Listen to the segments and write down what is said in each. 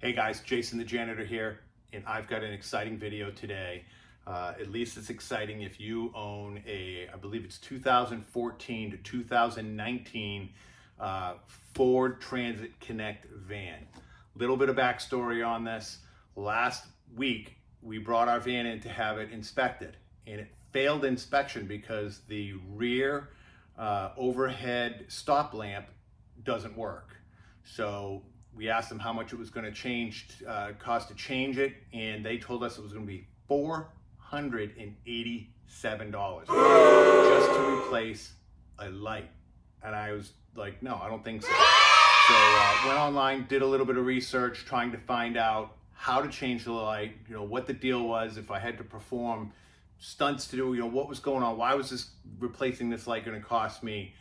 Hey guys, Jason the janitor here, and I've got an exciting video today. At least it's exciting if you own I believe it's 2014 to 2019 Ford Transit Connect van. Little bit of backstory on this. Last week, we brought our van in to have it inspected, and it failed inspection because the rear overhead stop lamp doesn't work. So we asked them how much it was going to cost to change it, and they told us it was going to be $487 just to replace a light. And I was like, no, I don't think so. So went online, did a little bit of research, trying to find out how to change the light, what the deal was, if I had to perform stunts to do, what was going on, why was replacing this light going to cost me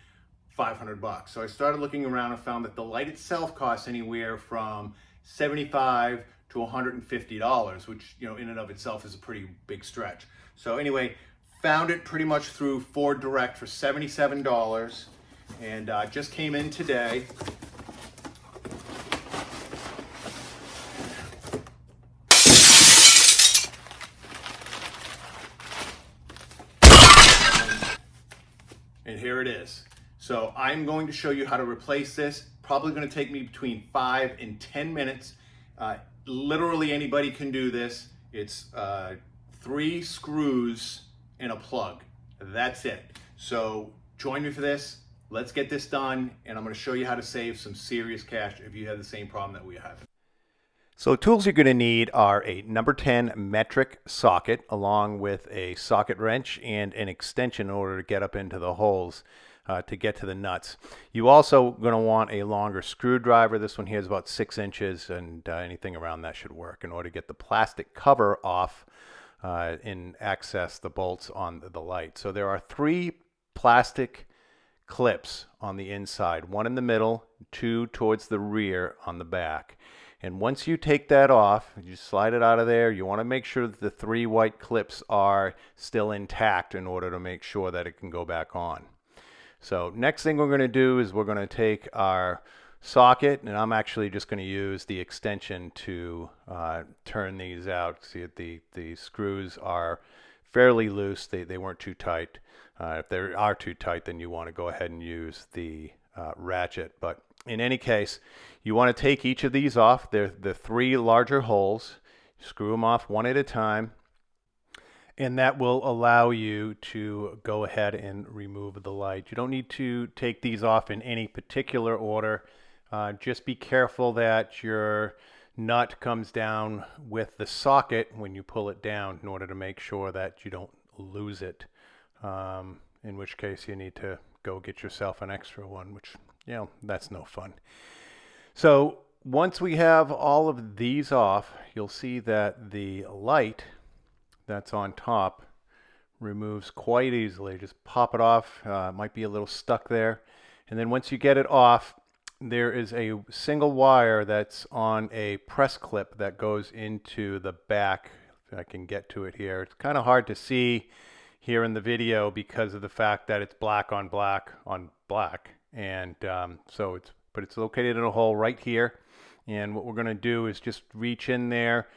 $500. So I started looking around and found that the light itself costs anywhere from $75 to $150, which in and of itself is a pretty big stretch. So anyway, found it pretty much through Ford Direct for $77, and just came in today. And here it is. So I'm going to show you how to replace this. Probably going to take me between 5 and 10 minutes. Literally anybody can do this. It's 3 screws and a plug. That's it. So join me for this. Let's get this done, and I'm going to show you how to save some serious cash if you have the same problem that we have. So tools you're going to need are a number 10 metric socket, along with a socket wrench and an extension in order to get up into the holes to get to the nuts. You also going to want a longer screwdriver. This one here is about 6 inches, and anything around that should work in order to get the plastic cover off and access the bolts on the light. So there are 3 plastic clips on the inside, 1 in the middle, 2 towards the rear on the back. And once you take that off, you slide it out of there. You want to make sure that the 3 white clips are still intact in order to make sure that it can go back on. So next thing we're going to do is we're going to take our socket, and I'm actually just going to use the extension to turn these out. See, the screws are fairly loose. They weren't too tight. If they are too tight, then you want to go ahead and use the ratchet. But in any case, you want to take each of these off. They're the 3 larger holes. Screw them off one at a time, and that will allow you to go ahead and remove the light. You don't need to take these off in any particular order. Just be careful that your nut comes down with the socket when you pull it down in order to make sure that you don't lose it. In which case you need to go get yourself an extra one, which, that's no fun. So once we have all of these off, you'll see that the light that's on top removes quite easily. Just pop it off. Might be a little stuck there. And then once you get it off, there is a single wire that's on a press clip that goes into the back. If I can get to it here. It's kind of hard to see here in the video because of the fact that it's black on black on black. And but it's located in a hole right here. And what we're going to do is just reach in there.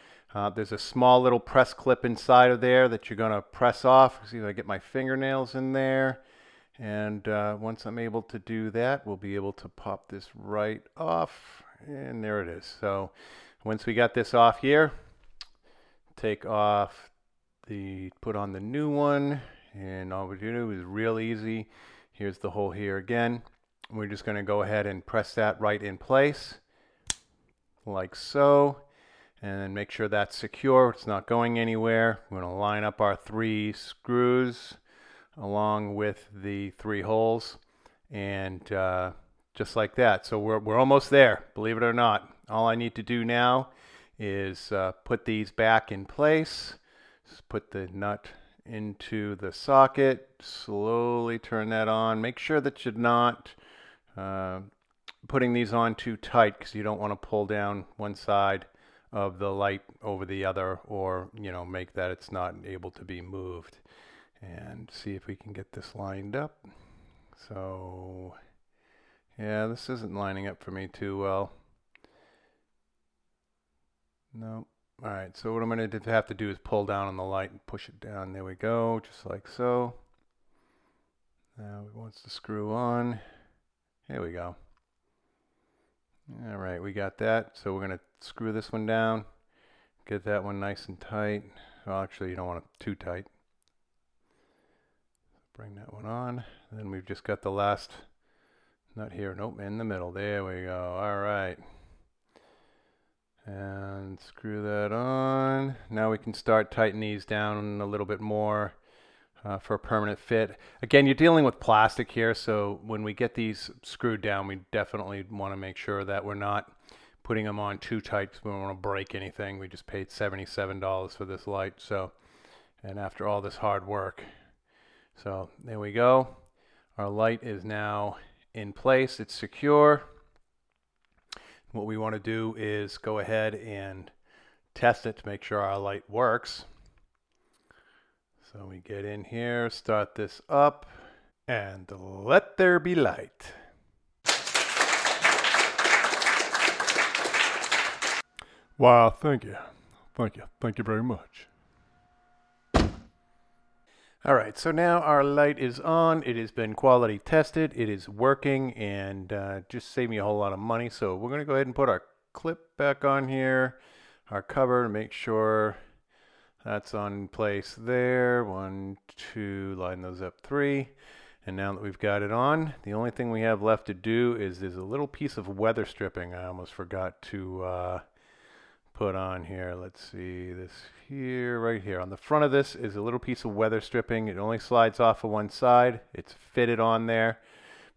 There's a small little press clip inside of there that you're going to press off. See if I get my fingernails in there. And once I'm able to do that, we'll be able to pop this right off. And there it is. So once we got this off here, put on the new one. And all we do is real easy. Here's the hole here again. We're just going to go ahead and press that right in place, like so. And then make sure that's secure. It's not going anywhere. We're going to line up our 3 screws along with the 3 holes, and just like that. So we're almost there, believe it or not. All I need to do now is put these back in place. Just put the nut into the socket, slowly turn that on. Make sure that you're not putting these on too tight, because you don't want to pull down one side of the light over the other, or make that it's not able to be moved. And see if we can get this lined up. So yeah, this isn't lining up for me too well. No. All right, so what I'm going to have to do is pull down on the light and push it down. There we go, just like so. Now it wants to screw on. Here we go. All right, we got that. So we're going to screw this one down. Get that one nice and tight. Well, actually, you don't want it too tight. Bring that one on. And then we've just got the last nut here. Nope, in the middle. There we go. All right. And screw that on. Now we can start tightening these down a little bit more for a permanent fit. Again, you're dealing with plastic here, so when we get these screwed down, we definitely want to make sure that we're not putting them on too tight because we don't want to break anything. We just paid $77 for this light, so, and after all this hard work. So there we go. Our light is now in place. It's secure. What we want to do is go ahead and test it to make sure our light works. So we get in here, start this up, and let there be light. Wow, thank you. Thank you. Thank you very much. All right, so now our light is on. It has been quality tested. It is working and just saved me a whole lot of money. So we're going to go ahead and put our clip back on here, our cover, make sure that's on place there. 1, 2, line those up, 3. And now that we've got it on, the only thing we have left to do is there's a little piece of weather stripping I almost forgot to put on here. Let's see this here, right here. On the front of this is a little piece of weather stripping. It only slides off of one side. It's fitted on there.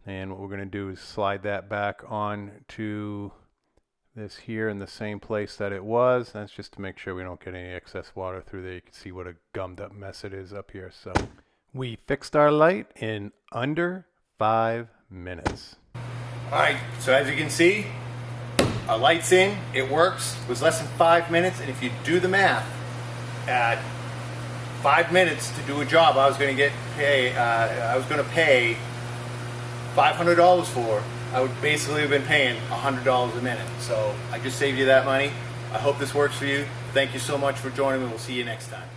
And what we're going to do is slide that back on to this here in the same place that it was. That's just to make sure we don't get any excess water through there. You can see what a gummed up mess it is up here. So we fixed our light in under 5 minutes. All right, so as you can see, our light's in, it works. It was less than 5 minutes, and if you do the math, at 5 minutes to do a job I was going to pay $500 for, I would basically have been paying $100 a minute. So I just saved you that money. I hope this works for you. Thank you so much for joining me. We'll see you next time.